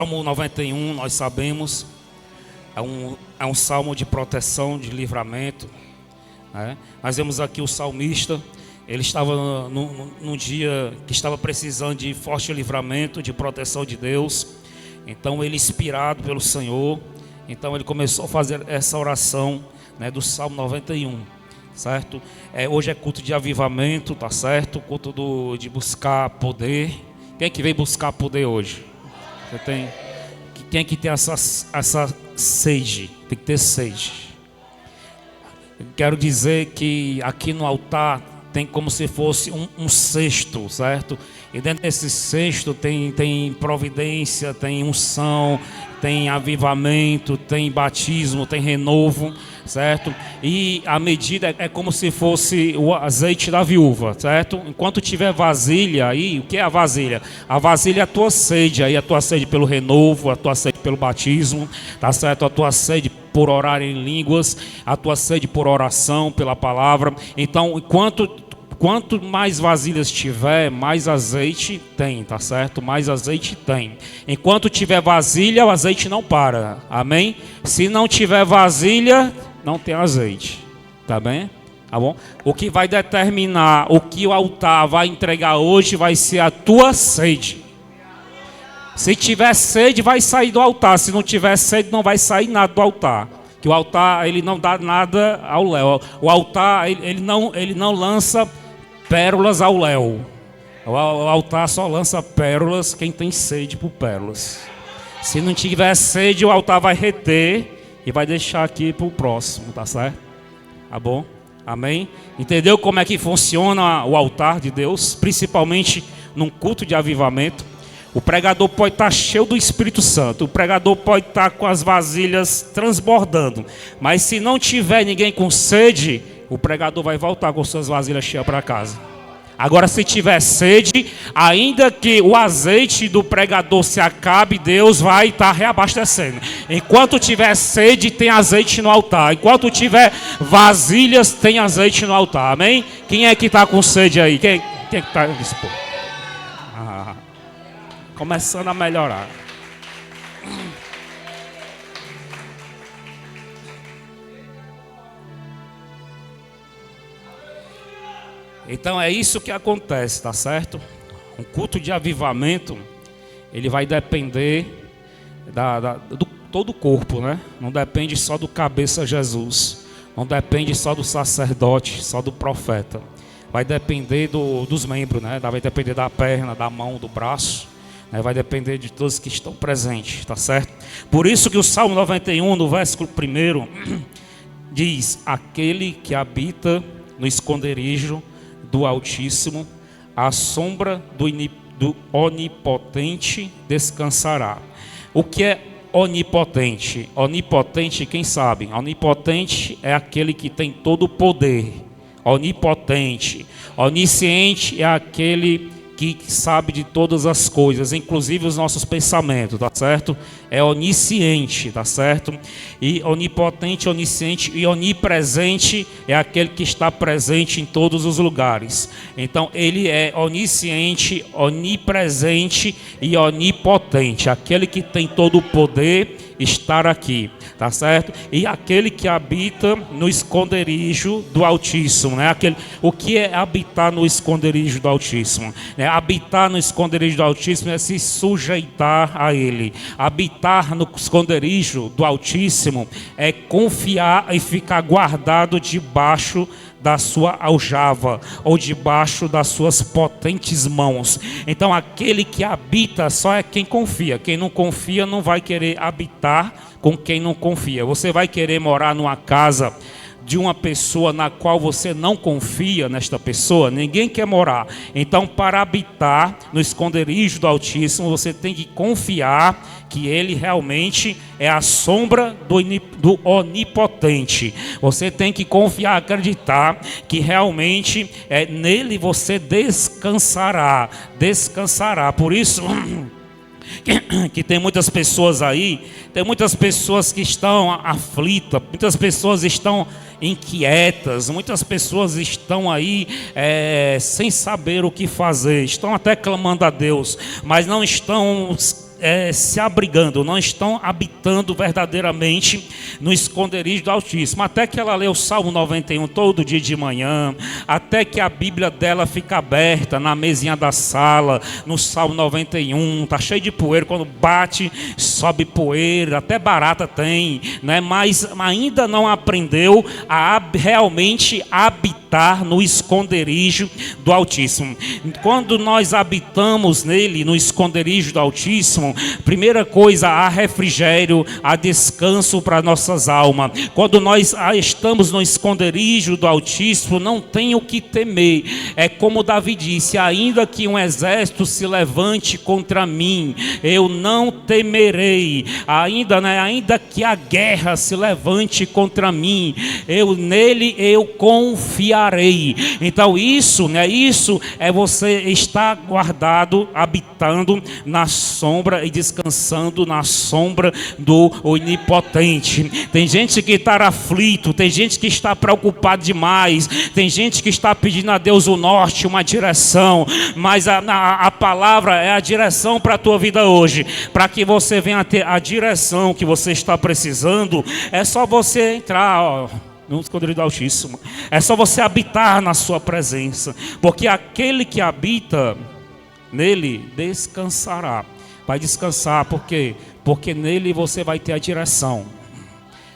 Salmo 91, nós sabemos, é um salmo de proteção, de livramento, né? Nós vemos aqui o salmista, ele estava num dia que estava precisando de forte livramento, de proteção de Deus. Então ele, inspirado pelo Senhor, então ele começou a fazer essa oração, né, do Salmo 91, certo? Hoje é culto de avivamento, tá certo? Culto de buscar poder. Quem é que veio buscar poder hoje? Quem é que tem essa sede? Tem que ter sede. Quero dizer que aqui no altar tem como se fosse um cesto, certo? E dentro desse cesto tem providência, tem unção, tem avivamento, tem batismo, tem renovo, certo? E a medida é como se fosse o azeite da viúva, certo? Enquanto tiver vasilha aí, o que é a vasilha? A vasilha é a tua sede, aí a tua sede pelo renovo, a tua sede pelo batismo, tá certo? A tua sede por orar em línguas, a tua sede por oração, pela palavra. Então, quanto mais vasilhas tiver, mais azeite tem, tá certo? Mais azeite tem. Enquanto tiver vasilha, o azeite não para, amém? Se não tiver vasilha, não tem azeite, tá bem? Tá bom? O que vai determinar o que o altar vai entregar hoje vai ser a tua sede. Se tiver sede, vai sair do altar. Se não tiver sede, não vai sair nada do altar. Que o altar, ele não dá nada ao léu. O altar, ele não lança pérolas ao léu. O altar só lança pérolas quem tem sede por pérolas. Se não tiver sede, o altar vai reter e vai deixar aqui para o próximo, tá certo? Tá bom? Amém? Entendeu como é que funciona o altar de Deus? Principalmente num culto de avivamento. O pregador pode estar cheio do Espírito Santo, o pregador pode estar com as vasilhas transbordando, mas se não tiver ninguém com sede, o pregador vai voltar com suas vasilhas cheias para casa. Agora, se tiver sede, ainda que o azeite do pregador se acabe, Deus vai estar reabastecendo. Enquanto tiver sede, tem azeite no altar. Enquanto tiver vasilhas, tem azeite no altar. Amém? Quem é que está com sede aí? Quem é que está disposto? Começando a melhorar. Então é isso que acontece, tá certo? Um culto de avivamento, ele vai depender do todo o corpo, né? Não depende só do cabeça Jesus, não depende só do sacerdote, só do profeta. Vai depender dos membros, né? Vai depender da perna, da mão, do braço. Vai depender de todos que estão presentes, tá certo? Por isso que o Salmo 91, no versículo 1, diz: aquele que habita no esconderijo do Altíssimo, à sombra do Onipotente descansará. O que é onipotente? Onipotente, quem sabe? Onipotente é aquele que tem todo o poder. Onipotente. Onisciente é aquele que sabe de todas as coisas, inclusive os nossos pensamentos, tá certo? É onisciente, tá certo? E onipotente, onisciente e onipresente é aquele que está presente em todos os lugares. Então ele é onisciente, onipresente e onipotente, aquele que tem todo o poder estar aqui, tá certo? E aquele que habita no esconderijo do Altíssimo, né? O que é habitar no esconderijo do Altíssimo? Habitar no esconderijo do Altíssimo é se sujeitar a Ele. Habitar no esconderijo do Altíssimo é confiar e ficar guardado debaixo da sua aljava, ou debaixo das suas potentes mãos. Então aquele que habita só é quem confia. Quem não confia não vai querer habitar com quem não confia. Você vai querer morar numa casa de uma pessoa na qual você não confia nesta pessoa? Ninguém quer morar. Então, para habitar no esconderijo do Altíssimo, você tem que confiar que Ele realmente é a sombra do Onipotente. Você tem que confiar, acreditar que realmente nele você descansará. Por isso que tem muitas pessoas aí, tem muitas pessoas que estão aflitas, muitas pessoas estão inquietas, muitas pessoas estão aí sem saber o que fazer, estão até clamando a Deus, mas não estão se abrigando, não estão habitando verdadeiramente no esconderijo do Altíssimo. Até que ela lê o Salmo 91 todo dia de manhã, até que a Bíblia dela fica aberta na mesinha da sala, no Salmo 91, está cheio de poeira, quando bate, sobe poeira, até barata tem, né? Mas ainda não aprendeu a realmente habitar no esconderijo do Altíssimo. Quando nós habitamos nele, no esconderijo do Altíssimo, primeira coisa, há refrigério, há descanso para nossas almas. Quando nós estamos no esconderijo do Altíssimo, não tem o que temer. É como Davi disse: ainda que um exército se levante contra mim, eu não temerei. Ainda que a guerra se levante contra mim, nele eu confiarei. Então isso é você estar guardado, habitando na sombra e descansando na sombra do Onipotente. Tem gente que está aflito, tem gente que está preocupado demais, tem gente que está pedindo a Deus o norte, uma direção, mas a palavra é a direção para a tua vida hoje. Para que você venha ter a direção que você está precisando, é só você entrar, no esconderijo do Altíssimo. É só você habitar na sua presença, porque aquele que habita nele descansará. Vai descansar, por quê? Porque nele você vai ter a direção.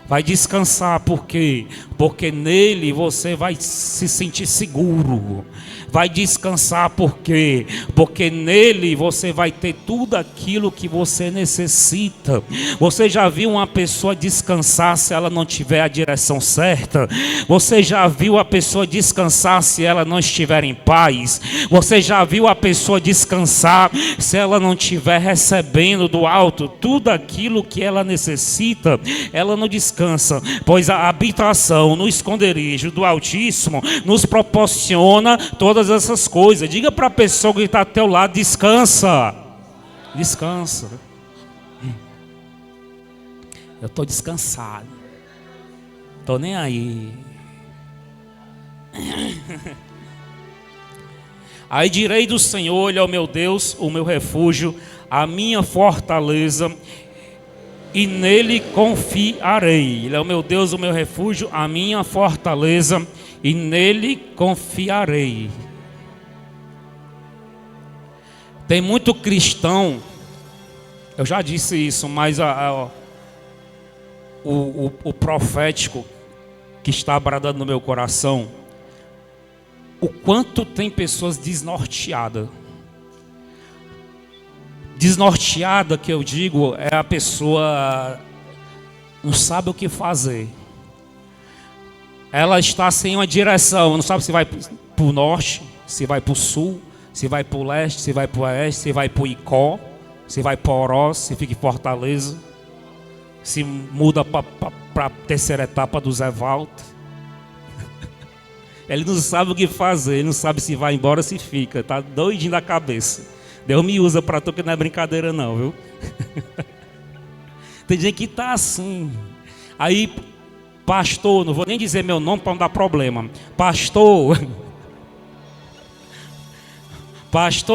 Vai descansar, por quê? Porque nele você vai se sentir seguro. Vai descansar, por quê? Porque nele você vai ter tudo aquilo que você necessita. Você já viu uma pessoa descansar se ela não tiver a direção certa? Você já viu a pessoa descansar se ela não estiver em paz? Você já viu a pessoa descansar se ela não estiver recebendo do alto tudo aquilo que ela necessita? Ela não descansa, pois a habitação no esconderijo do Altíssimo nos proporciona todas essas coisas. Diga para a pessoa que está ao teu lado: descansa. Descansa. Eu estou descansado. Estou nem aí. Aí direi do Senhor: Ele é o meu Deus, o meu refúgio, a minha fortaleza, e nele confiarei. Ele é o meu Deus, o meu refúgio, a minha fortaleza, e nele confiarei. Tem muito cristão, eu já disse isso, mas o profético que está bradando no meu coração, o quanto tem pessoas desnorteadas. Desnorteada, que eu digo, é a pessoa não sabe o que fazer. Ela está sem uma direção, não sabe se vai para o norte, se vai para o sul, se vai para o leste, se vai para o oeste, se vai para o Icó, se vai para Oroz, se fica em Fortaleza, se muda para a terceira etapa do Zé Walter. Ele não sabe o que fazer, ele não sabe se vai embora ou se fica, está doidinho da cabeça. Deus me usa para tu, que não é brincadeira não, viu? Tem gente que está assim. Aí, pastor, não vou nem dizer meu nome para não dar problema. Pastor,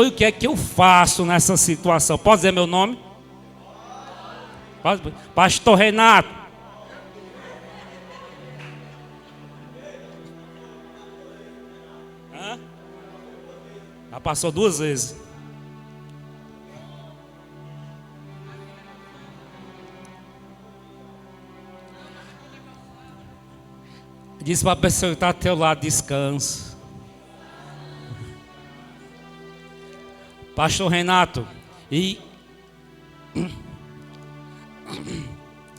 e o que é que eu faço nessa situação? Pode dizer meu nome? Pode? Pastor Renato. Já passou 2 vezes. Diz para a pessoa que está ao teu lado: descansa. Pastor Renato, e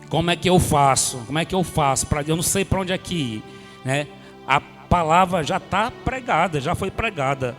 como é que eu faço? Como é que eu faço? Eu não sei para onde é que ir, né? A palavra já está pregada, já foi pregada.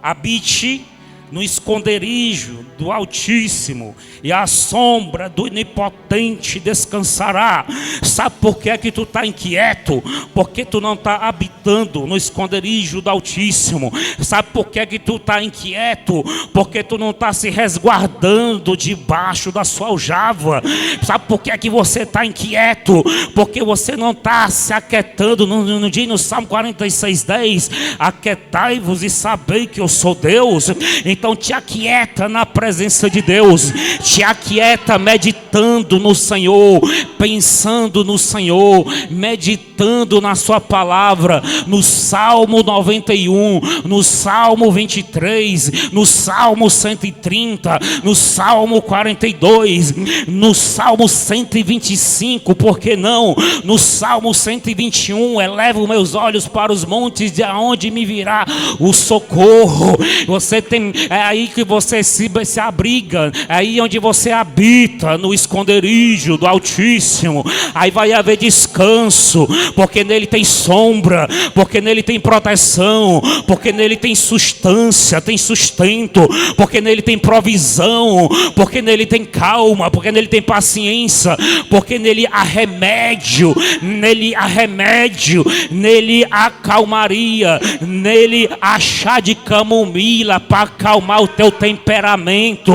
Habite no esconderijo do Altíssimo, e a sombra do Onipotente descansará. Sabe por que é que tu está inquieto? Porque tu não está habitando no esconderijo do Altíssimo. Sabe por que é que tu está inquieto? Porque tu não está se resguardando debaixo da sua aljava. Sabe por que é que você está inquieto? Porque você não está se aquietando. No Salmo 46:10, aquietai-vos e sabei que eu sou Deus. Então Então te aquieta na presença de Deus, te aquieta meditando no Senhor, pensando no Senhor, meditando na sua palavra, no Salmo 91, no Salmo 23, no Salmo 130, no Salmo 42, no Salmo 125, por que não? No Salmo 121, elevo meus olhos para os montes, de onde me virá o socorro. Você tem, é aí que você se abriga, é aí onde você habita, no esconderijo do Altíssimo. Aí vai haver descanso, porque nele tem sombra, porque nele tem proteção, porque nele tem substância, tem sustento, porque nele tem provisão, porque nele tem calma, porque nele tem paciência, porque nele há remédio, nele há remédio, nele há calmaria, nele há chá de camomila para acalmar o teu temperamento,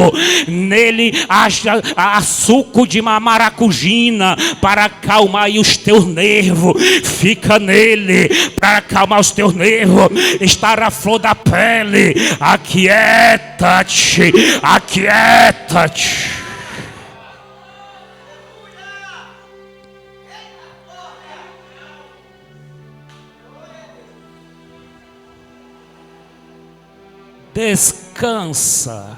nele há suco de maracujina para acalmar aí os teus nervos. Fica nele para acalmar os teus nervos. Estar a flor da pele. Aquieta-te, aquieta-te. Descansa.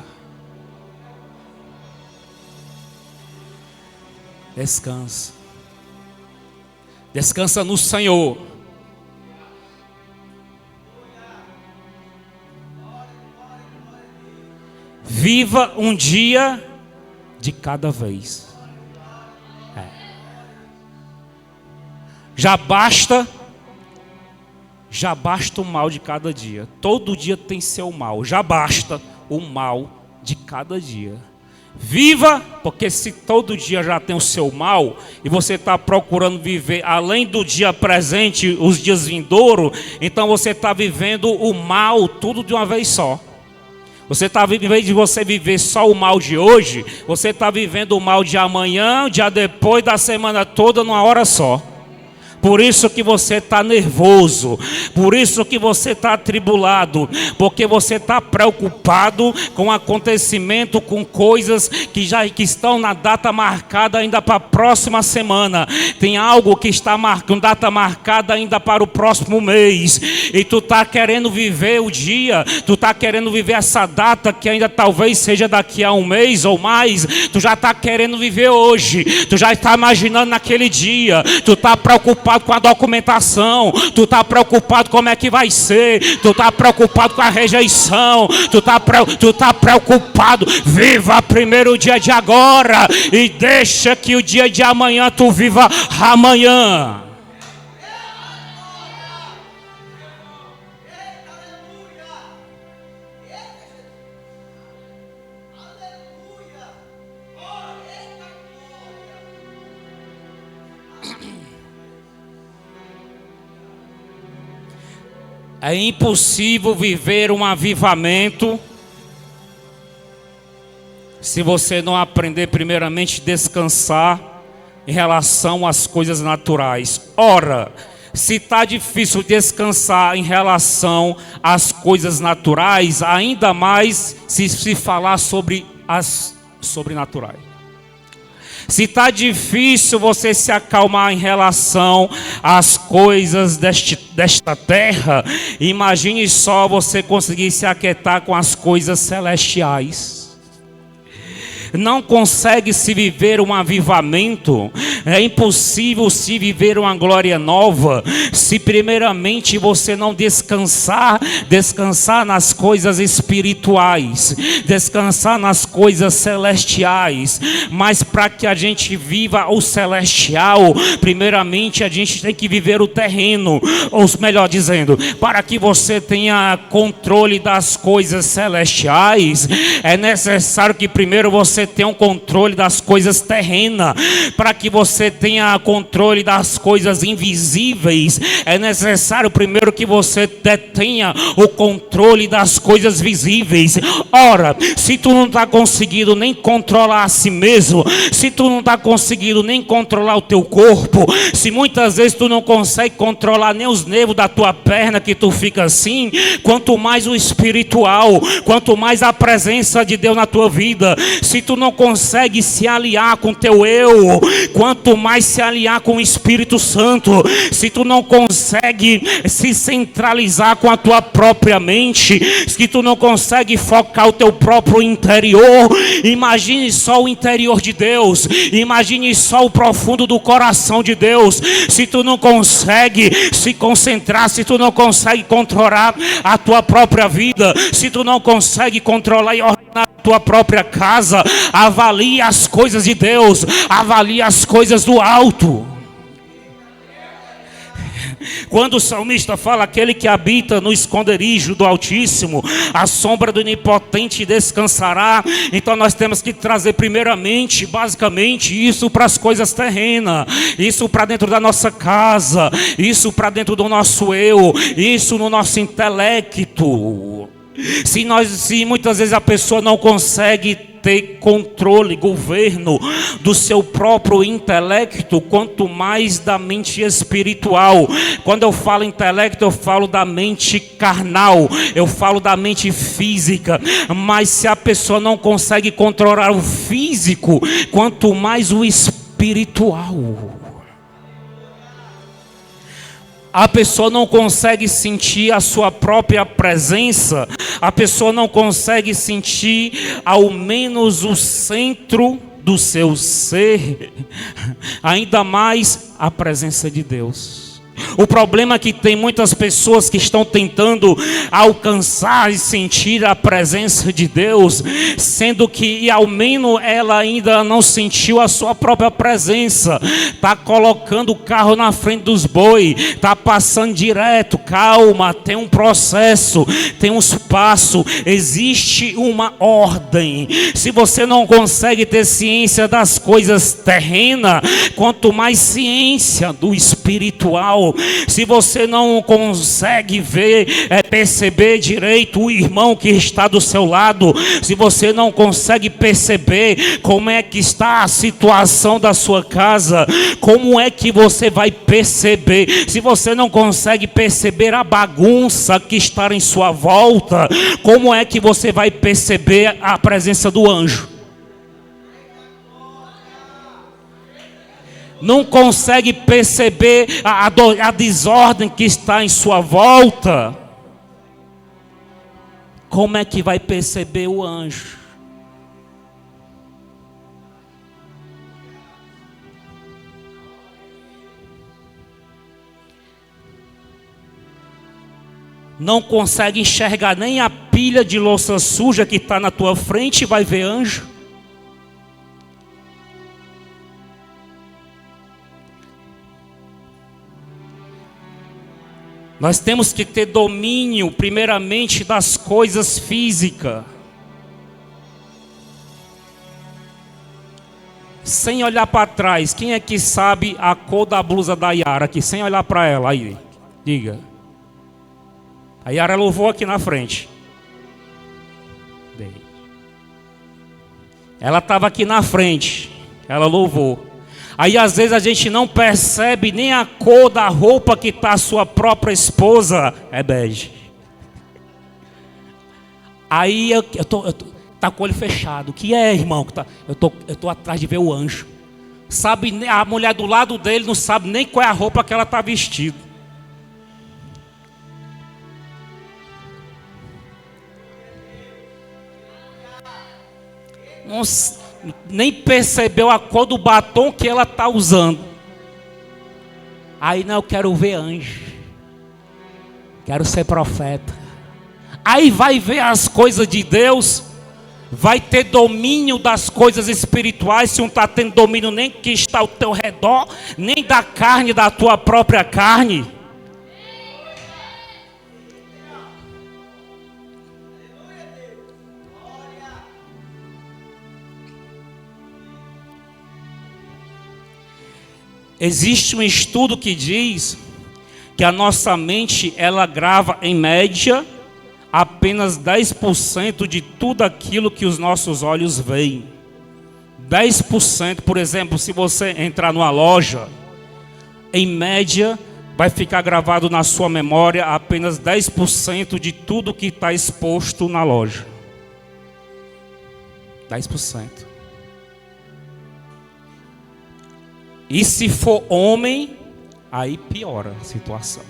Descansa. Descansa no Senhor. Viva um dia de cada vez. Já basta o mal de cada dia. Todo dia tem seu mal. Já basta o mal de cada dia. Viva, porque se todo dia já tem o seu mal e você está procurando viver além do dia presente, os dias vindouros, então você está vivendo o mal tudo de uma vez só. Você está, em vez de você viver só o mal de hoje, você está vivendo o mal de amanhã, o dia depois, da semana toda, numa hora só. Por isso que você está nervoso, por isso que você está atribulado, porque você está preocupado com acontecimento, com coisas que estão na data marcada ainda para a próxima semana. Tem algo que está com data marcada ainda para o próximo mês, e tu está querendo viver o dia, tu está querendo viver essa data que ainda talvez seja daqui a um mês ou mais. Tu já está querendo viver hoje, tu já está imaginando naquele dia, tu está preocupado com a documentação, tu está preocupado como é que vai ser, tu está preocupado com a rejeição, tu está preocupado. Viva primeiro o dia de agora e deixa que o dia de amanhã tu viva amanhã. É impossível viver um avivamento se você não aprender primeiramente a descansar em relação às coisas naturais. Ora, se está difícil descansar em relação às coisas naturais, ainda mais se falar sobre as sobrenaturais. Se está difícil você se acalmar em relação às coisas desta terra, imagine só você conseguir se aquietar com as coisas celestiais. Não consegue se viver um avivamento, é impossível se viver uma glória nova, se primeiramente você não descansar nas coisas espirituais, descansar nas coisas celestiais. Mas para que a gente viva o celestial, primeiramente a gente tem que viver o terreno, ou melhor dizendo, para que você tenha controle das coisas celestiais, é necessário que primeiro você tenha um controle das coisas terrenas, para que você você tenha controle das coisas invisíveis, é necessário primeiro que você tenha o controle das coisas visíveis. Ora, se tu não está conseguindo nem controlar a si mesmo, se tu não está conseguindo nem controlar o teu corpo, se muitas vezes tu não consegue controlar nem os nervos da tua perna, que tu fica assim, quanto mais o espiritual, quanto mais a presença de Deus na tua vida. Se tu não consegue se aliar com teu eu, quanto mais se aliar com o Espírito Santo. Se tu não consegue se centralizar com a tua própria mente, se tu não consegue focar o teu próprio interior, imagine só o interior de Deus, imagine só o profundo do coração de Deus. Se tu não consegue se concentrar, se tu não consegue controlar a tua própria vida, se tu não consegue controlar e ordenar a tua própria casa, avalie as coisas de Deus, avalie as coisas do alto. Quando o salmista fala, aquele que habita no esconderijo do Altíssimo, a sombra do Onipotente descansará. Então nós temos que trazer primeiramente, basicamente, isso para as coisas terrenas, isso para dentro da nossa casa, isso para dentro do nosso eu, isso no nosso intelecto. Se muitas vezes a pessoa não consegue ter controle, governo do seu próprio intelecto, quanto mais da mente espiritual. Quando eu falo intelecto, eu falo da mente carnal, eu falo da mente física. Mas se a pessoa não consegue controlar o físico, quanto mais o espiritual. A pessoa não consegue sentir a sua própria presença, a pessoa não consegue sentir ao menos o centro do seu ser, ainda mais a presença de Deus. O problema é que tem muitas pessoas que estão tentando alcançar e sentir a presença de Deus, sendo que ao menos ela ainda não sentiu a sua própria presença. Está colocando o carro na frente dos bois, está passando direto. Calma, tem um processo, tem uns passos, existe uma ordem. Se você não consegue ter ciência das coisas terrenas, quanto mais ciência do espiritual. Se você não consegue ver, perceber direito o irmão que está do seu lado, se você não consegue perceber como é que está a situação da sua casa, como é que você vai perceber? Se você não consegue perceber a bagunça que está em sua volta, como é que você vai perceber a presença do anjo? Não consegue perceber a desordem que está em sua volta, como é que vai perceber o anjo? Não consegue enxergar nem a pilha de louça suja que está na tua frente, vai ver anjo? Nós temos que ter domínio, primeiramente, das coisas físicas. Sem olhar para trás, quem é que sabe a cor da blusa da Yara aqui? Sem olhar para ela, aí, diga. A Yara louvou aqui na frente. Ela estava aqui na frente, ela louvou. Aí às vezes a gente não percebe nem a cor da roupa que está a sua própria esposa, é bege. Aí eu tô tá com o olho fechado. O que é, irmão? Eu tô atrás de ver o anjo. Sabe, a mulher do lado dele não sabe nem qual é a roupa que ela está vestida. Nem percebeu a cor do batom que ela está usando. Aí não, eu quero ver anjo, quero ser profeta. Aí vai ver as coisas de Deus, vai ter domínio das coisas espirituais. Se não está tendo domínio nem que está ao teu redor, nem da carne, da tua própria carne. Existe um estudo que diz que a nossa mente, ela grava em média apenas 10% de tudo aquilo que os nossos olhos veem. 10%, por exemplo, se você entrar numa loja, em média, vai ficar gravado na sua memória apenas 10% de tudo que está exposto na loja. 10%. E se for homem, aí piora a situação.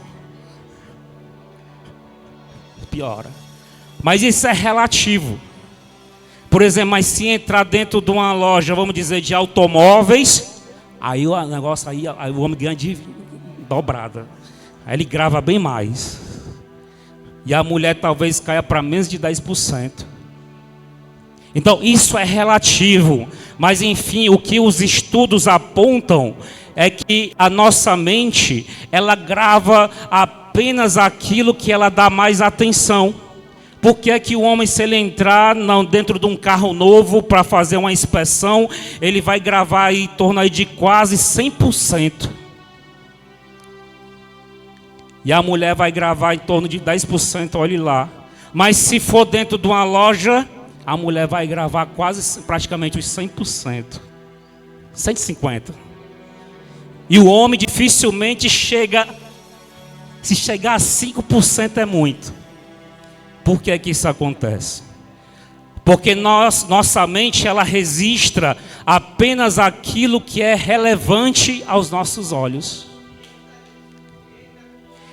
Piora. Mas isso é relativo. Por exemplo, mas se entrar dentro de uma loja, vamos dizer, de automóveis, aí o negócio aí o homem ganha de dobrada. Aí ele grava bem mais. E a mulher talvez caia para menos de 10%. Então isso é relativo. Mas enfim, o que os estudos apontam é que a nossa mente, ela grava apenas aquilo que ela dá mais atenção. Por que é que o homem, se ele entrar dentro de um carro novo para fazer uma inspeção, ele vai gravar aí, em torno aí de quase 100%. E a mulher vai gravar em torno de 10%, olhe lá. Mas se for dentro de uma loja, a mulher vai gravar praticamente os 100%. 150%. E o homem dificilmente chega, se chegar a 5% é muito. Por que é que isso acontece? Porque nossa mente, ela registra apenas aquilo que é relevante aos nossos olhos.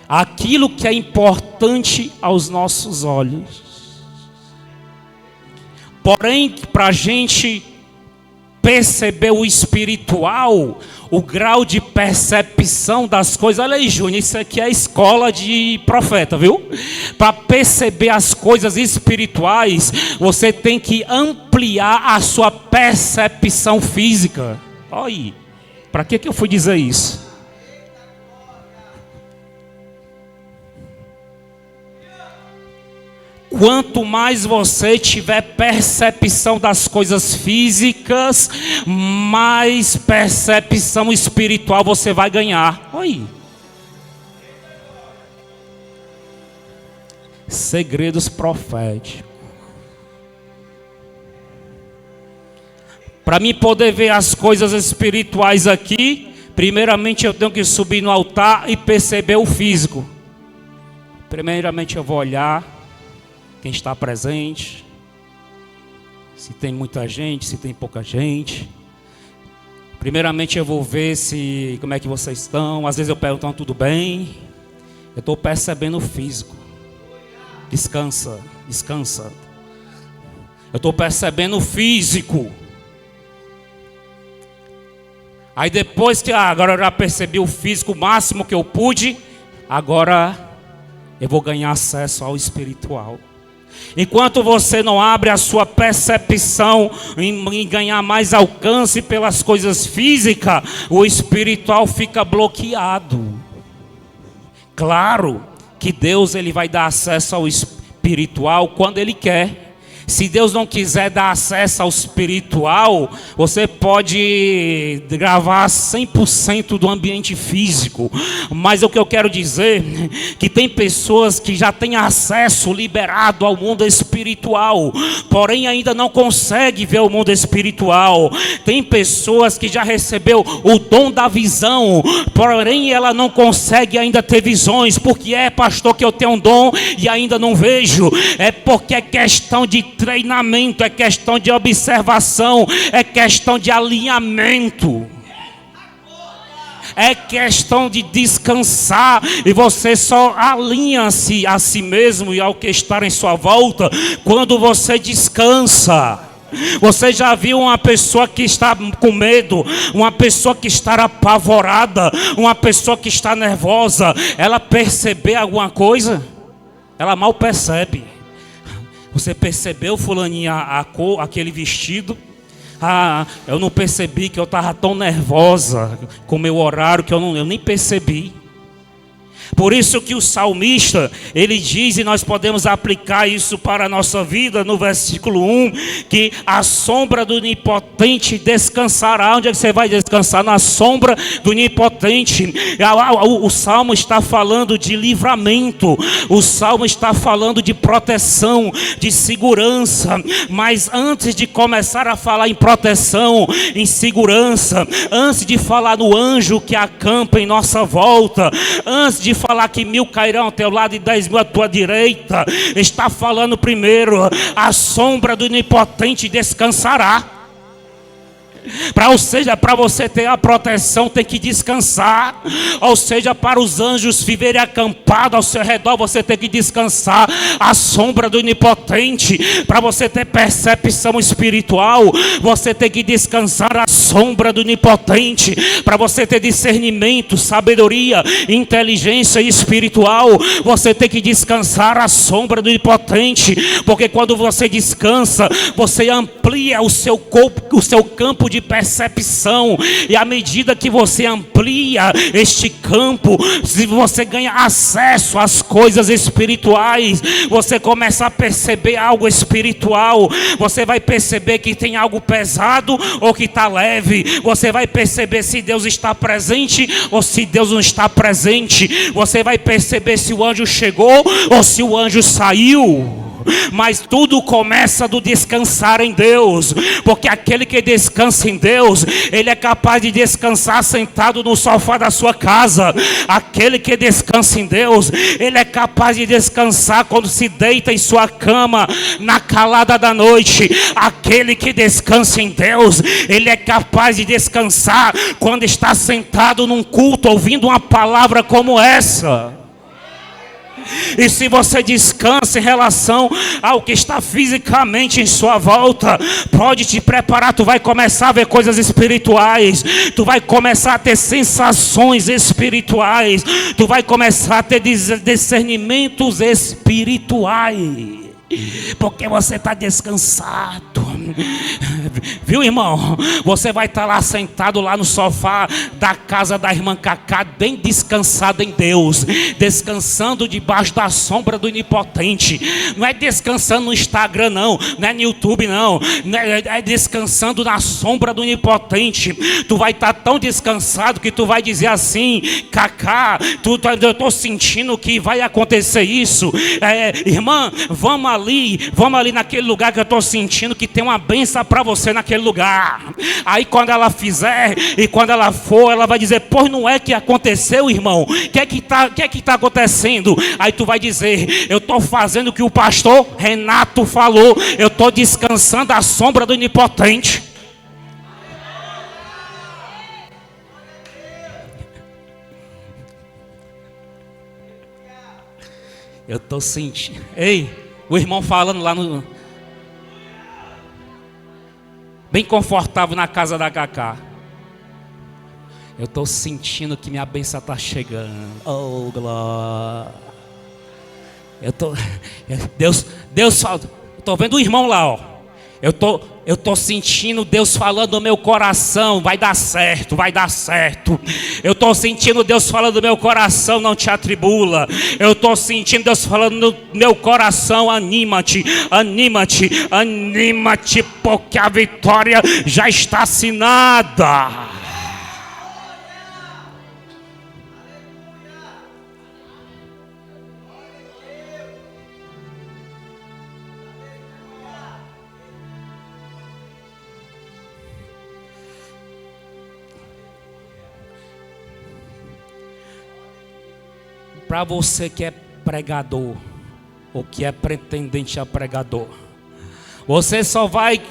Aquilo que é importante aos nossos olhos. Porém, para a gente perceber o espiritual, o grau de percepção das coisas. Olha aí, Júnior, isso aqui é a escola de profeta, viu? Para perceber as coisas espirituais, você tem que ampliar a sua percepção física. Olha aí, para que eu fui dizer isso? Quanto mais você tiver percepção das coisas físicas, mais percepção espiritual você vai ganhar. Oi. Segredos proféticos. Para mim poder ver as coisas espirituais aqui, primeiramente eu tenho que subir no altar e perceber o físico. Primeiramente eu vou olhar quem está presente, se tem muita gente, se tem pouca gente. Primeiramente eu vou ver como é que vocês estão. Às vezes eu pergunto, tudo bem? Eu estou percebendo o físico. Descansa, descansa. Eu estou percebendo o físico. Aí depois que agora eu já percebi o físico, o máximo que eu pude, agora eu vou ganhar acesso ao espiritual. Enquanto você não abre a sua percepção em ganhar mais alcance pelas coisas físicas, o espiritual fica bloqueado. Claro que Deus, ele vai dar acesso ao espiritual quando Ele quer. Se Deus não quiser dar acesso ao espiritual, você pode gravar 100% do ambiente físico. Mas o que eu quero dizer é que tem pessoas que já têm acesso liberado ao mundo espiritual, porém ainda não conseguem ver o mundo espiritual. Tem pessoas que já recebeu o dom da visão, porém ela não consegue ainda ter visões. Porque pastor, que eu tenho um dom e ainda não vejo? É porque é questão de treinamento, é questão de observação, é questão de alinhamento, é questão de descansar. E você só alinha-se a si mesmo e ao que está em sua volta quando você descansa. Você já viu uma pessoa que está com medo, uma pessoa que está apavorada, uma pessoa que está nervosa, ela perceber alguma coisa? Ela mal percebe. Você percebeu, fulaninha, a cor, aquele vestido? Eu não percebi que eu estava tão nervosa com o meu horário que eu nem percebi. Por isso que o salmista, ele diz, e nós podemos aplicar isso para a nossa vida, no versículo 1, que a sombra do onipotente descansará. Onde é que você vai descansar? Na sombra do onipotente. O salmo está falando de livramento, o salmo está falando de proteção, de segurança. Mas antes de começar a falar em proteção, em segurança, antes de falar no anjo que acampa em nossa volta, antes de falar que 1000 cairão ao teu lado e 10.000 à tua direita, está falando primeiro, a sombra do onipotente descansará. Ou seja, para você ter a proteção tem que descansar. Ou seja, para os anjos viverem acampados ao seu redor, você tem que descansar a sombra do onipotente. Para você ter percepção espiritual, você tem que descansar a sombra do onipotente. Para você ter discernimento, sabedoria, inteligência espiritual, você tem que descansar a sombra do onipotente. Porque quando você descansa, você amplia o seu campo de percepção, e à medida que você amplia este campo, se você ganha acesso às coisas espirituais, você começa a perceber algo espiritual. Você vai perceber que tem algo pesado ou que está leve. Você vai perceber se Deus está presente ou se Deus não está presente. Você vai perceber se o anjo chegou ou se o anjo saiu. Mas tudo começa do descansar em Deus, porque aquele que descansa em Deus, ele é capaz de descansar sentado no sofá da sua casa. Aquele que descansa em Deus, ele é capaz de descansar quando se deita em sua cama na calada da noite. Aquele que descansa em Deus, ele é capaz de descansar quando está sentado num culto ouvindo uma palavra como essa. E se você descansa em relação ao que está fisicamente em sua volta, pode te preparar, tu vai começar a ver coisas espirituais, tu vai começar a ter sensações espirituais, tu vai começar a ter discernimentos espirituais. Porque você está descansado. Viu, irmão? Você vai estar lá sentado lá no sofá da casa da irmã Cacá, bem descansado em Deus, descansando debaixo da sombra do onipotente. Não é descansando no Instagram, não é no YouTube, não é descansando na sombra do onipotente. Tu vai estar tão descansado que tu vai dizer assim: Cacá, eu estou sentindo que vai acontecer isso. Irmã, vamos ali naquele lugar que eu estou sentindo que tem uma bênção para você naquele lugar. Aí quando ela fizer e quando ela for, ela vai dizer: pois não é que aconteceu, irmão? O que é que tá acontecendo? Aí tu vai dizer: eu estou fazendo o que o pastor Renato falou, eu estou descansando à sombra do onipotente. Eu estou sentindo. Ei, o irmão falando lá bem confortável na casa da Cacá. Eu estou sentindo que minha bênção está chegando. Oh, glória. Deus fala. Estou vendo o irmão lá, ó. Eu tô sentindo Deus falando no meu coração: vai dar certo, vai dar certo. Eu tô sentindo Deus falando no meu coração: não te atribula. Eu tô sentindo Deus falando no meu coração: anima-te, anima-te, anima-te, porque a vitória já está assinada. Para você que é pregador, ou que é pretendente a pregador, você só vai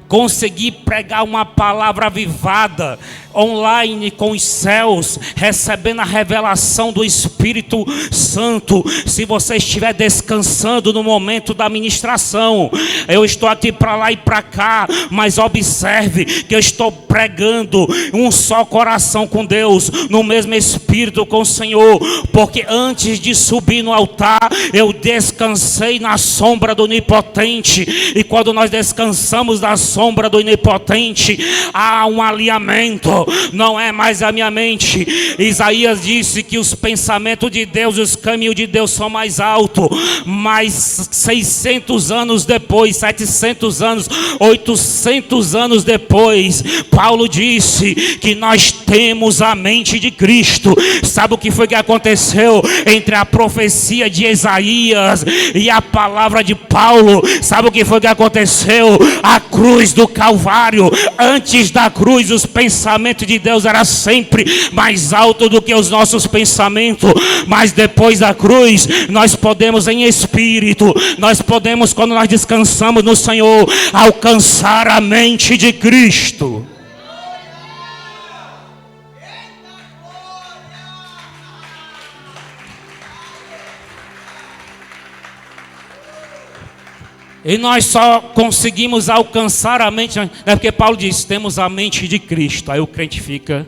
conseguir pregar uma palavra avivada online com os céus, recebendo a revelação do Espírito Santo, se você estiver descansando no momento da ministração. Eu estou aqui para lá e para cá, mas observe que eu estou pregando um só coração com Deus, no mesmo Espírito com o Senhor, porque antes de subir no altar, eu descansei na sombra do onipotente. E quando nós descansamos na sombra sombra do Onipotente, há um alinhamento, não é mais a minha mente. Isaías disse que os pensamentos de Deus, os caminhos de Deus são mais altos, mas 600 anos depois, 700 anos, 800 anos depois, Paulo disse que nós temos a mente de Cristo. Sabe o que foi que aconteceu entre a profecia de Isaías e a palavra de Paulo? Sabe o que foi que aconteceu? A cruz do Calvário. Antes da cruz, os pensamentos de Deus eram sempre mais altos do que os nossos pensamentos, mas depois da cruz, nós podemos em espírito, nós podemos, quando nós descansamos no Senhor, alcançar a mente de Cristo. E nós só conseguimos alcançar a mente, é porque Paulo diz, temos a mente de Cristo. Aí o crente fica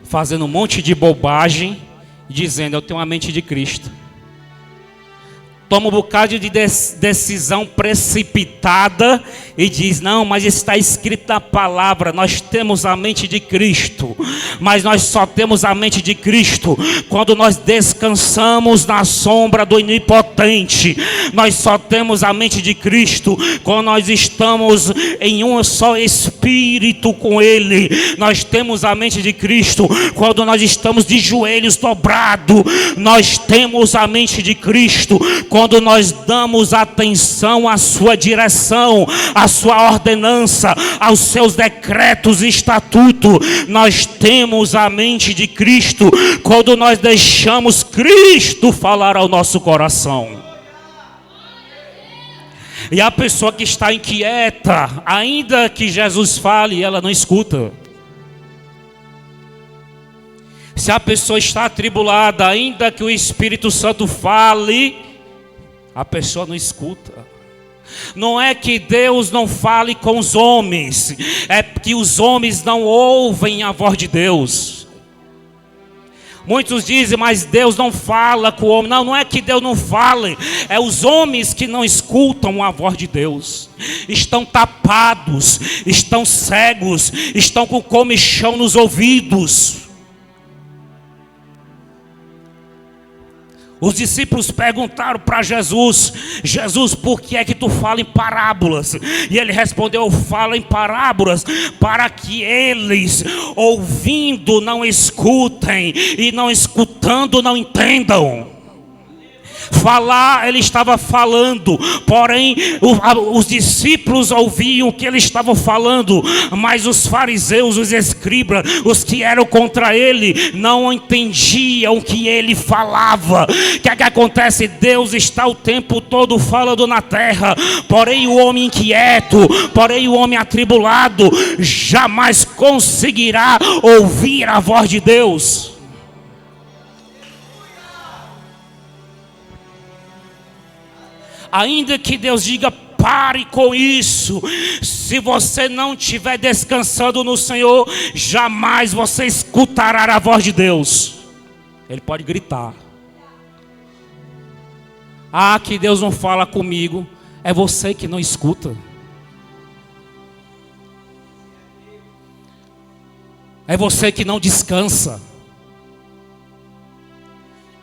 fazendo um monte de bobagem, dizendo, eu tenho a mente de Cristo. Toma um bocado de decisão precipitada e diz, não, mas está escrito na palavra, nós temos a mente de Cristo. Mas nós só temos a mente de Cristo quando nós descansamos na sombra do Onipotente. Nós só temos a mente de Cristo quando nós estamos em um só espírito com Ele. Nós temos a mente de Cristo quando nós estamos de joelhos dobrados. Nós temos a mente de Cristo quando nós damos atenção à sua direção, à sua ordenança, aos seus decretos e estatutos. Nós temos a mente de Cristo quando nós deixamos Cristo falar ao nosso coração. E a pessoa que está inquieta, ainda que Jesus fale, ela não escuta. Se a pessoa está atribulada, ainda que o Espírito Santo fale, a pessoa não escuta. Não é que Deus não fale com os homens, é que os homens não ouvem a voz de Deus. Muitos dizem, mas Deus não fala com o homem. Não, não é que Deus não fale, é os homens que não escutam a voz de Deus. Estão tapados, estão cegos, estão com comichão nos ouvidos. Os discípulos perguntaram para Jesus, Jesus, por que é que tu fala em parábolas? E ele respondeu, eu falo em parábolas para que eles, ouvindo, não escutem, e não escutando, não entendam. Falar, ele estava falando, porém os discípulos ouviam o que ele estava falando, mas os fariseus, os escribas, os que eram contra ele, não entendiam o que ele falava. O que é que acontece? Deus está o tempo todo falando na terra, porém o homem inquieto, porém o homem atribulado, jamais conseguirá ouvir a voz de Deus. Ainda que Deus diga, pare com isso, se você não estiver descansando no Senhor, jamais você escutará a voz de Deus. Ele pode gritar. Ah, que Deus não fala comigo. É você que não escuta. É você que não descansa.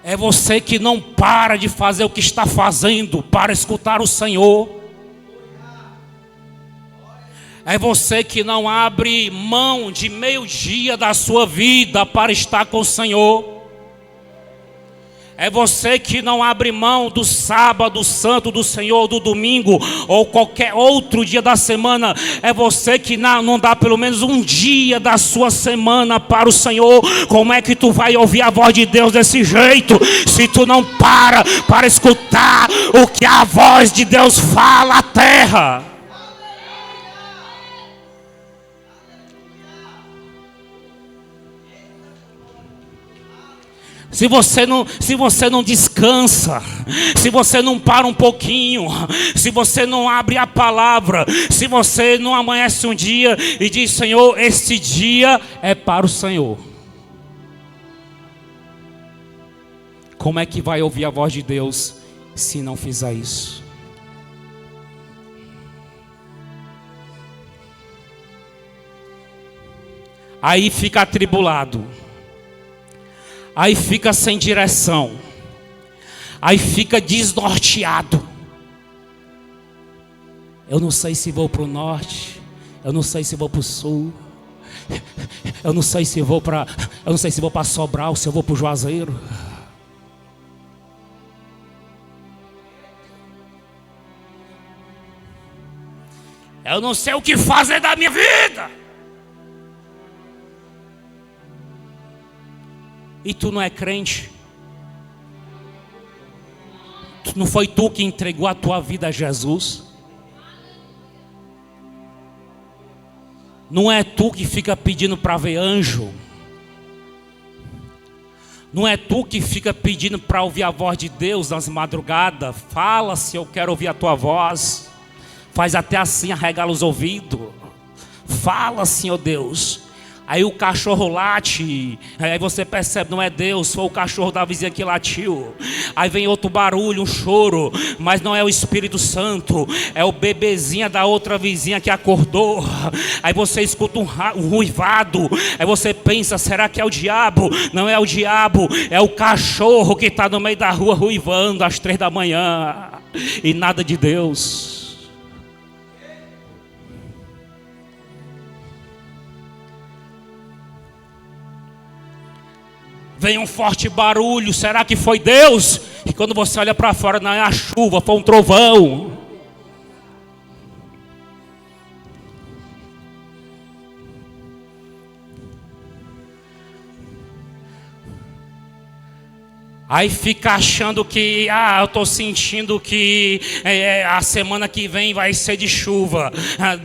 É você que não para de fazer o que está fazendo para escutar o Senhor. É você que não abre mão de meio-dia da sua vida para estar com o Senhor. É você que não abre mão do sábado santo do Senhor, do domingo ou qualquer outro dia da semana. É você que não dá pelo menos um dia da sua semana para o Senhor. Como é que tu vai ouvir a voz de Deus desse jeito, se tu não para escutar o que a voz de Deus fala à terra? Se você não descansa, se você não para um pouquinho, se você não abre a palavra, se você não amanhece um dia e diz, Senhor, este dia é para o Senhor. Como é que vai ouvir a voz de Deus se não fizer isso? Aí fica atribulado. Aí fica sem direção. Aí fica desnorteado. Eu não sei se vou para o norte. Eu não sei se vou para o sul. Eu não sei se vou para Sobral, se eu vou para o Juazeiro. Eu não sei o que fazer da minha vida. E tu não é crente? Não foi tu que entregou a tua vida a Jesus? Não é tu que fica pedindo para ver anjo? Não é tu que fica pedindo para ouvir a voz de Deus nas madrugadas? Fala se eu quero ouvir a tua voz. Faz até assim, arregala os ouvidos. Fala, Senhor Deus. Aí o cachorro late. Aí você percebe, não é Deus, foi o cachorro da vizinha que latiu. Aí vem outro barulho, um choro. Mas não é o Espírito Santo, é o bebezinho da outra vizinha que acordou. Aí você escuta um ruivado. Aí você pensa, será que é o diabo? Não é o diabo, é o cachorro que está no meio da rua ruivando às 3 da manhã. E nada de Deus. Vem um forte barulho, será que foi Deus? E quando você olha para fora, não é a chuva, foi um trovão. Aí fica achando que, eu estou sentindo que a semana que vem vai ser de chuva.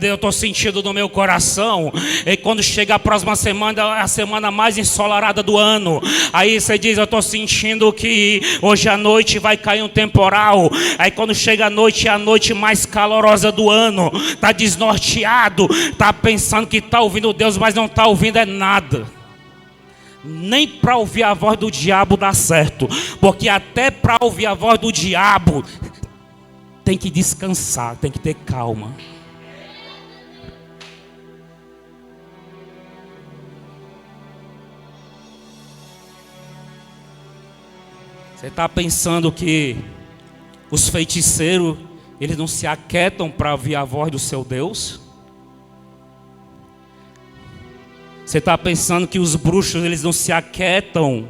Eu estou sentindo no meu coração. E quando chega a próxima semana, é a semana mais ensolarada do ano. Aí você diz, eu estou sentindo que hoje à noite vai cair um temporal. Aí quando chega a noite, é a noite mais calorosa do ano. Está desnorteado, está pensando que está ouvindo Deus, mas não está ouvindo nada. Nem para ouvir a voz do diabo dá certo. Porque até para ouvir a voz do diabo tem que descansar, tem que ter calma. Você está pensando que os feiticeiros, eles não se aquietam para ouvir a voz do seu Deus? Você está pensando que os bruxos, eles não se aquietam,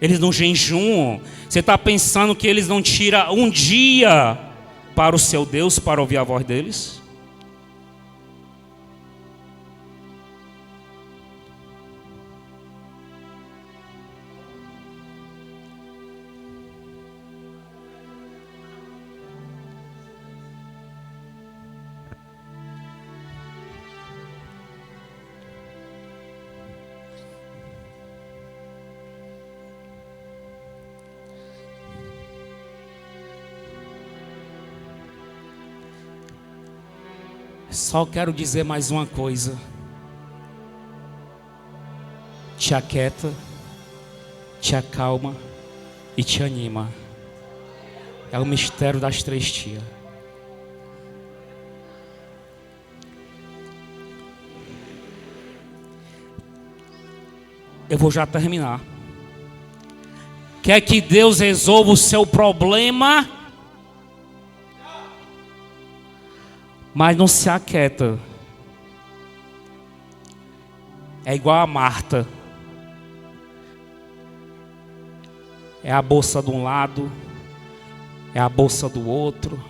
eles não jejuam? Você está pensando que eles não tiram um dia para o seu Deus, para ouvir a voz deles? Só quero dizer mais uma coisa. Te aquieta, te acalma e te anima. É o mistério das 3 tias. Eu vou já terminar. Quer que Deus resolva o seu problema, mas não se aquieta. É igual a Marta. É a bolsa de um lado, é a bolsa do outro,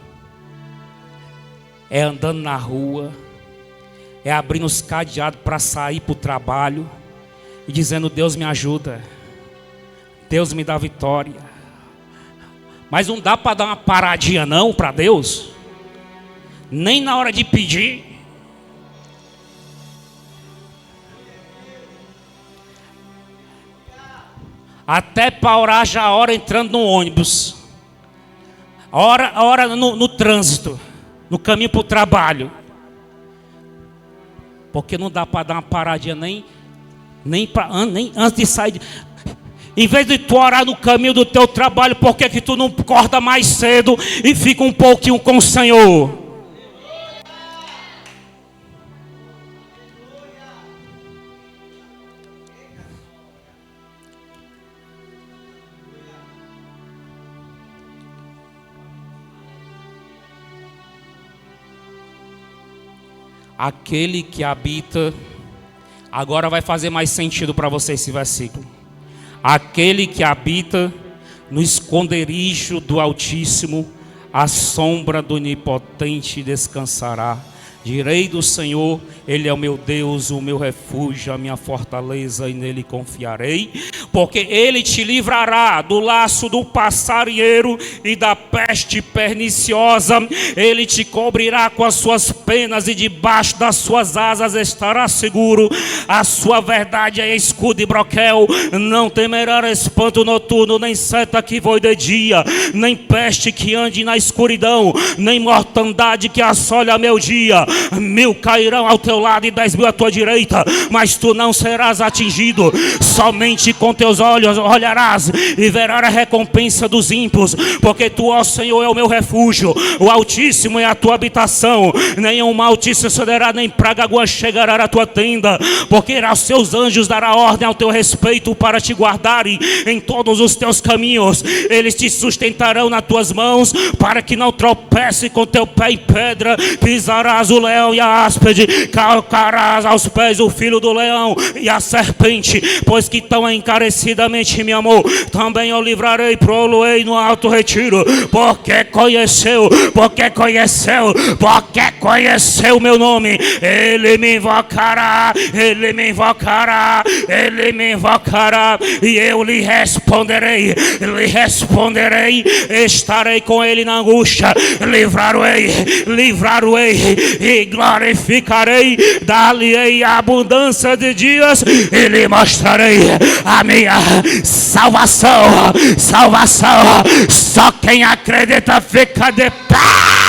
é andando na rua, é abrindo os cadeados para sair para o trabalho e dizendo, Deus me ajuda, Deus me dá vitória. Mas não dá para dar uma paradinha não para Deus, nem na hora de pedir. Até para orar já a hora entrando no ônibus, a hora no trânsito, no caminho para o trabalho. Porque não dá para dar uma paradinha nem antes de sair. Em vez de tu orar no caminho do teu trabalho, por que que tu não acorda mais cedo e fica um pouquinho com o Senhor? Aquele que habita, agora vai fazer mais sentido para você esse versículo. Aquele que habita no esconderijo do Altíssimo, à sombra do Onipotente descansará. Direi do Senhor, Ele é o meu Deus, o meu refúgio, a minha fortaleza, e nele confiarei. Porque Ele te livrará do laço do passarinheiro e da peste perniciosa. Ele te cobrirá com as suas penas e debaixo das suas asas estará seguro. A sua verdade é escudo e broquel. Não temerá espanto noturno, nem seta que voe de dia, nem peste que ande na escuridão, nem mortandade que assole a meu dia. 1000 cairão ao teu lado e 10.000 à tua direita, mas tu não serás atingido. Somente com teus olhos olharás e verás a recompensa dos ímpios. Porque tu, ó Senhor, é o meu refúgio, o Altíssimo é a tua habitação. Nenhum mal te sucederá, nem praga alguma chegará à tua tenda. Porque aos seus anjos dará ordem ao teu respeito para te guardarem em todos os teus caminhos. Eles te sustentarão nas tuas mãos, para que não tropece com teu pé em pedra. Pisarás o leão e a áspide, calcarás aos pés o filho do leão e a serpente. Pois que tão encarecidamente me amou, também eu livrarei, proloei no alto retiro. Porque conheceu meu nome. Ele me invocará, e eu lhe responderei. Estarei com ele na angústia, livrarei e glorificarei. Dar-lhe-ei a abundância de dias e lhe mostrarei a minha salvação. Só quem acredita fica de pé.